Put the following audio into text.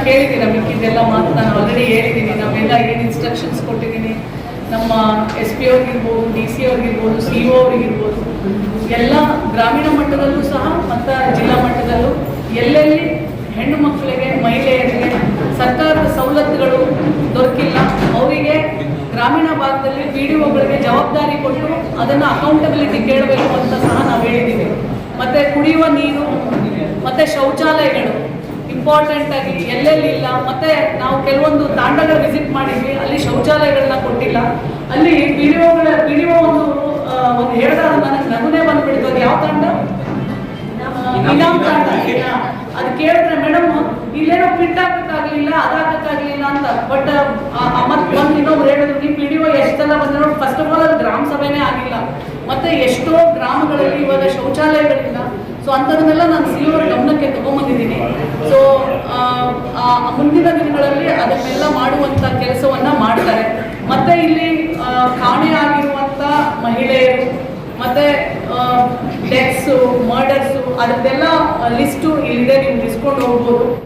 ಕೇಳಿದ್ದೀರಾ, ಮಿಕ್ಕಿದ್ದೆಲ್ಲ ಮಾತು ನಾನು ಆಲ್ರೆಡಿ ಹೇಳಿದ್ದೀನಿ. ನಾವೆಲ್ಲ ಏನು ಇನ್ಸ್ಟ್ರಕ್ಷನ್ಸ್ ಕೊಟ್ಟಿದ್ದೀನಿ, ನಮ್ಮ SP ಅವ್ರಿಗಿರ್ಬೋದು, DC ಅವ್ರಿಗಿರ್ಬೋದು, CO ಅವ್ರಿಗಿರ್ಬೋದು, ಎಲ್ಲ ಗ್ರಾಮೀಣ ಮಟ್ಟದಲ್ಲೂ ಸಹ ಮತ್ತು ಜಿಲ್ಲಾ ಮಟ್ಟದಲ್ಲೂ ಎಲ್ಲೆಲ್ಲಿ ಹೆಣ್ಣು ಮಕ್ಕಳಿಗೆ, ಮಹಿಳೆಯರಿಗೆ ಸರ್ಕಾರದ ಸವಲತ್ತುಗಳು ದೊರಕಿಲ್ಲ ಅವರಿಗೆ ಗ್ರಾಮೀಣ ಭಾಗದಲ್ಲಿ PDOಗಳಿಗೆ ಜವಾಬ್ದಾರಿ ಕೊಟ್ಟು ಅದನ್ನು ಅಕೌಂಟಬಿಲಿಟಿ ಕೇಳಬೇಕು ಅಂತ ಸಹ ನಾವು ಹೇಳಿದ್ದೀವಿ. ಮತ್ತು ಕುಡಿಯುವ ನೀರು ಮತ್ತು ಶೌಚಾಲಯಗಳು ಇಂಪಾರ್ಟೆಂಟ್ ಆಗಿ ಎಲ್ಲೆಲ್ಲಿ ಇಲ್ಲ. ಮತ್ತು ನಾವು ಕೆಲವೊಂದು ತಾಂಡಗಳ ವಿಸಿಟ್ ಮಾಡಿದ್ವಿ, ಅಲ್ಲಿ ಶೌಚಾಲಯಗಳನ್ನ ಕೊಟ್ಟಿಲ್ಲ. ಅಲ್ಲಿ PDO ಒಂದು ಹೇಳಿದಾಗ ನಗುನೇ ಬಂದ್ಬಿಡ್ತು. ಅದು ಯಾವ ತಾಂಡ? ಇನಾಮ್ ತಾಂಡ. ಅದು ಕೇಳಿದ್ರೆ ಮೇಡಮ್ ಇಲ್ಲೇನೋ ಪಿಟ್ ಹಾಕಕ್ಕಾಗಲಿಲ್ಲ, ಅದಾಗಕ್ಕಾಗಲಿಲ್ಲ ಅಂತ. ಬಟ್ ಮತ್ತೆ ಬಂದು ಇನ್ನೊಬ್ರು ಹೇಳಿದ್ರು, ನೀವು PDO ಎಷ್ಟೆಲ್ಲ ಬಂದ್ರೆ ನೋಡಿ, ಫಸ್ಟ್ ಆಫ್ ಆಲ್ ಅದು ಗ್ರಾಮ ಸಭೆನೇ ಆಗಿಲ್ಲ. ಮತ್ತೆ ಎಷ್ಟೋ ಗ್ರಾಮಗಳಲ್ಲಿ ಇವಾಗ ಶೌಚಾಲಯಗಳಿಲ್ಲ. ಸೊ ಅಂಥದನ್ನೆಲ್ಲ ನಾನು CO ಗಮನಕ್ಕೆ ತಗೊಂಡ್ಬಂದಿದ್ದೀನಿ. ಸೊ ಮುಂದಿನ ದಿನಗಳಲ್ಲಿ ಅದನ್ನೆಲ್ಲ ಮಾಡುವಂಥ ಕೆಲಸವನ್ನ ಮಾಡ್ತಾರೆ. ಮತ್ತೆ ಇಲ್ಲಿ ಕಾಣೆಯಾಗಿರುವಂಥ ಮಹಿಳೆಯರು ಮತ್ತೆ ಡೆತ್ಸು, ಮರ್ಡರ್ಸು, ಅದನ್ನೆಲ್ಲ ಲಿಸ್ಟು ಇಲ್ಲಿದೆ, ನೀವು ಇಸ್ಕೊಂಡು ಹೋಗ್ಬೋದು.